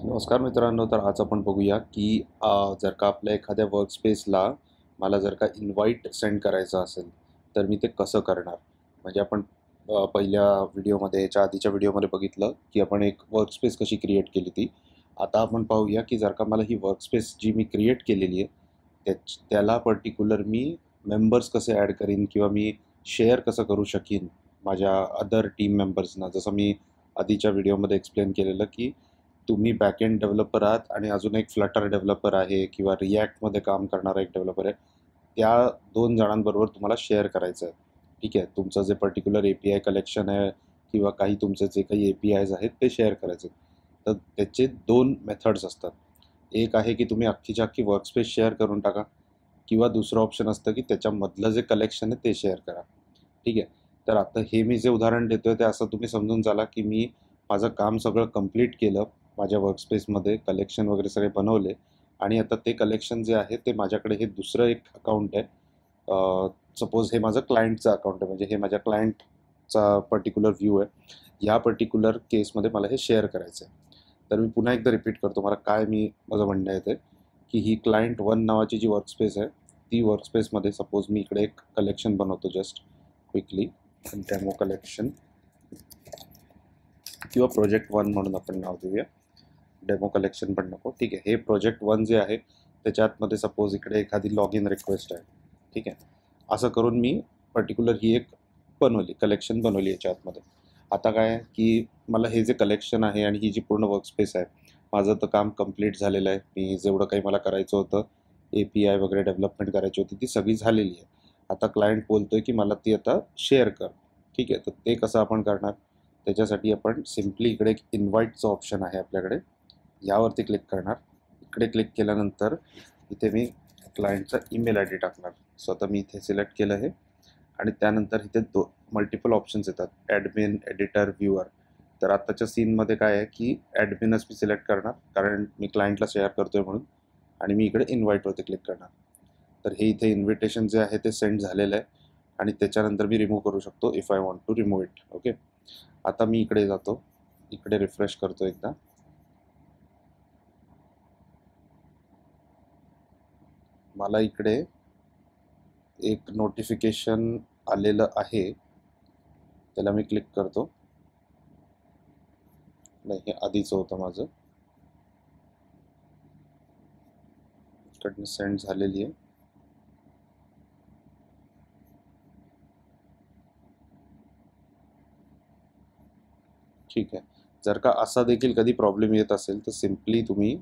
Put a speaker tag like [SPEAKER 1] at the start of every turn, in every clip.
[SPEAKER 1] नमस्कार मित्रांनो, तर आज आपण बघूया की जर का आपल्या एखाद्या वर्कस्पेसला मला जर का इन्व्हाइट सेंड करायचं असेल, तर मी ते कसं करणार? म्हणजे आपण पहिल्या व्हिडिओमध्ये याच्या आधीच्या व्हिडिओमध्ये बघितलं की आपण एक वर्कस्पेस कशी क्रिएट केली ती. आता आपण पाहूया की जर का मला ही वर्कस्पेस जी मी क्रिएट केलेली आहे, त्याला पर्टिक्युलर मी मेंबर्स कसे ॲड करीन किंवा मी शेअर कसं करू शकीन माझ्या अदर टीम मेंबर्सना. जसं मी आधीच्या व्हिडिओमध्ये एक्सप्लेन केलेलं की तुम्ही बॅकएंड डेव्हलपर आहात आणि अजून एक फ्लटर डेव्हलपर आहे किंवा रिॲक्टमध्ये काम करणारा एक डेव्हलपर आहे. त्या 2 जणांबरोबर तुम्हाला शेअर करायचं आहे. ठीक आहे. तुमचं जे पर्टिक्युलर API कलेक्शन आहे किंवा काही तुमचे जे काही APIs आहेत ते शेअर करायचे. तर त्याचे 2 मेथड्स असतात. एक आहे की तुम्ही अख्खीच्या अख्खी वर्कस्पेस शेअर करून टाका किंवा दुसरं ऑप्शन असतं की त्याच्यामधलं जे कलेक्शन आहे ते शेअर करा. ठीक आहे. तर आता हे मी जे उदाहरण देतोय ते असं तुम्ही समजून चाला की मी माझं काम सगळं कंप्लीट केलं. माझ्या वर्कस्पेसमध्ये कलेक्शन वगैरे सगळे बनवले आणि आता ते कलेक्शन जे आहे ते माझ्याकडे हे दुसरं एक अकाउंट आहे. सपोज हे माझं क्लायंटचं अकाउंट आहे, म्हणजे हे माझ्या क्लायंटचा पर्टिक्युलर व्ह्यू आहे. या पर्टिक्युलर केसमध्ये मला हे शेअर करायचं आहे. तर मी पुन्हा एकदा रिपीट करतो मला काय माझं म्हणणं आहे ते, की ही क्लायंट 1 नावाची जी वर्कस्पेस आहे, ती वर्कस्पेसमध्ये सपोज मी इकडे एक कलेक्शन बनवतो जस्ट क्विकली. डेमो कलेक्शन किंवा प्रोजेक्ट 1 म्हणून आपण नाव देऊया. डेमो कलेक्शन पण नको. ठीक आहे. हे प्रोजेक्ट 1 जे आहे त्याच्या आतमध्ये सपोज इकडे एखादी लॉग इन रिक्वेस्ट आहे. ठीक आहे. असं करून मी पर्टिक्युलर ही एक कलेक्शन बनवली याच्या आतमध्ये. आता काय आहे की मला हे जे कलेक्शन आहे आणि ही जी पूर्ण वर्कस्पेस आहे, माझं तर काम कंप्लीट झालेलं आहे. मी जेवढं काही मला करायचं होतं, API वगैरे डेव्हलपमेंट करायची होती ती सगळी झालेली आहे. आता क्लायंट बोलतोय की मला ती आता शेअर कर. ठीक आहे. तर ते कसं आपण करणार? त्याच्यासाठी आपण सिम्पली इकडे एक इन्व्हाइटचं ऑप्शन आहे आपल्याकडे. यावरती क्लिक करणार. इकडे क्लिक केल्यानंतर इथे मी क्लायंटचा ईमेल ID टाकणार. सो आता मी इथे सिलेक्ट केलं आहे आणि त्यानंतर इथे मल्टिपल ऑप्शन्स येतात. Admin, editor, viewer. तर आत्ताच्या सीनमध्ये काय आहे की ॲडमिनच मी सिलेक्ट करणार, कारण मी क्लायंटला शेअर करतोय म्हणून, आणि मी इकडे इन्व्हाइटवरती क्लिक करणार. तर हे इथे इन्व्हिटेशन जे आहे ते सेंड झालेलं आहे आणि त्याच्यानंतर मी रिमूव्ह करू शकतो if I want to remove it. Okay. आता मी इकडे जातो, इकडे रिफ्रेश करतो एकदा. मला इकडे एक नोटिफिकेशन आलेलं आहे, त्याला मी क्लिक करतो. नाही, हे आधीचं होतं माझं. इकडनं सेंड झालेली आहे. ठीक आहे. जर का असा देखील कधी प्रॉब्लेम येत असेल तर सिम्पली तुम्ही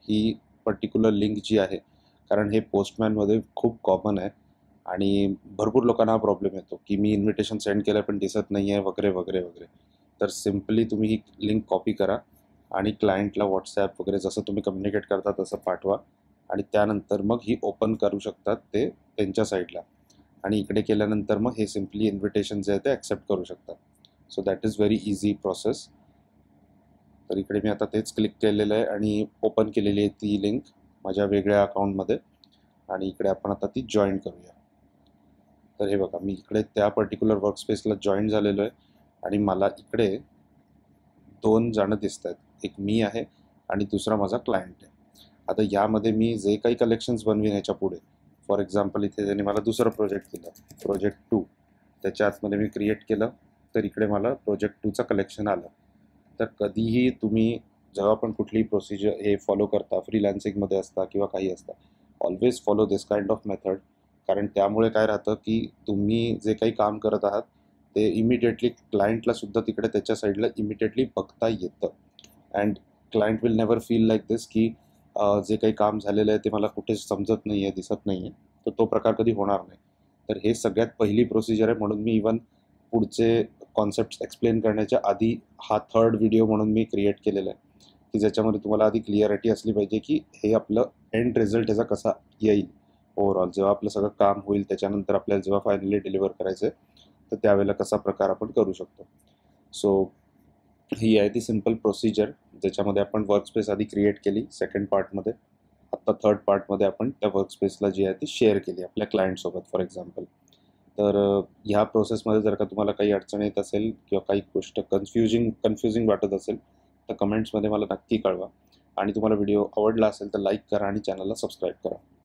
[SPEAKER 1] ही पर्टिक्युलर लिंक जी आहे, कारण हे पोस्टमॅनमध्ये खूप कॉमन आहे आणि भरपूर लोकांना हा प्रॉब्लेम येतो की मी इन्व्हिटेशन सेंड केलं पण दिसत नाही आहे वगैरे वगैरे वगैरे. तर सिम्पली तुम्ही ही लिंक कॉपी करा आणि क्लायंटला व्हॉट्सॲप वगैरे जसं तुम्ही कम्युनिकेट करता तसं पाठवा आणि त्यानंतर मग ही ओपन करू शकतात ते त्यांच्या साईडला, आणि इकडे केल्यानंतर मग हे सिम्पली इन्व्हिटेशन जे आहे ते ॲक्सेप्ट करू शकतात. So that is very easy process. तर इकडे मी आता तेच क्लिक केलेलं आहे आणि ओपन केलेली आहे ती लिंक माझ्या वेगळ्या अकाउंटमध्ये, आणि इकडे आपण आता ती जॉईन करूया. तर हे बघा, मी इकडे त्या पर्टिक्युलर वर्कस्पेसला जॉईन झालेलो आहे आणि मला इकडे 2 जणं दिसत आहेत. एक मी आहे आणि दुसरा माझा क्लायंट आहे. आता यामध्ये मी जे काही कलेक्शन्स बनवीन ह्याच्या पुढे, फॉर एक्झाम्पल इथे त्यांनी मला दुसरं प्रोजेक्ट दिलं, प्रोजेक्ट 2. त्याच्या आतमध्ये मी क्रिएट केलं, तर इकडे मला प्रोजेक्ट 2चं कलेक्शन आलं. तर कधीही तुम्ही जेव्हा पण कुठलीही प्रोसिजर हे फॉलो करता, फ्रीलान्सिंगमध्ये असता किंवा काही असता, always follow this kind of method. कारण त्यामुळे काय राहतं की तुम्ही जे काही काम करत आहात ते इमिडिएटली क्लायंटलासुद्धा तिकडे त्याच्या साईडला इमिडिएटली बघता येतं. And client will never feel like this की जे काही काम झालेलं आहे ते मला कुठेच समजत नाही आहे, दिसत नाही आहे. तर तो प्रकार कधी होणार नाही. तर हे सगळ्यात पहिली प्रोसिजर आहे, म्हणून मी इवन पुढचे कॉन्सेप्ट्स एक्सप्लेन करण्याच्या आधी हा 3rd व्हिडिओ म्हणून मी क्रिएट केलेला आहे, की ज्याच्यामध्ये तुम्हाला आधी क्लिअरिटी असली पाहिजे की हे आपलं एंड रिझल्ट ह्याचा कसा येईल ओव्हरऑल. जेव्हा आपलं सगळं काम होईल त्याच्यानंतर आपल्याला जेव्हा फायनली डिलिव्हर करायचं आहे, तर त्यावेळेला कसा प्रकार आपण करू शकतो. सो ही आहे ती सिम्पल प्रोसिजर, ज्याच्यामध्ये आपण वर्कस्पेस आधी क्रिएट केली सेकंड पार्टमध्ये. आत्ता 3rd पार्टमध्ये आपण त्या वर्कस्पेसला जी आहे ती शेअर केली आपल्या क्लायंटसोबत फॉर एक्झाम्पल. तर ह्या प्रोसेसमध्ये जर का तुम्हाला काही अडचण येत असेल किंवा काही गोष्ट कन्फ्युजिंग वाटत असेल, तर कमेंट्समध्ये मला नक्की कळवा. आणि तुम्हाला व्हिडिओ आवडला असेल तर लाईक करा आणि चॅनलला सबस्क्राईब करा.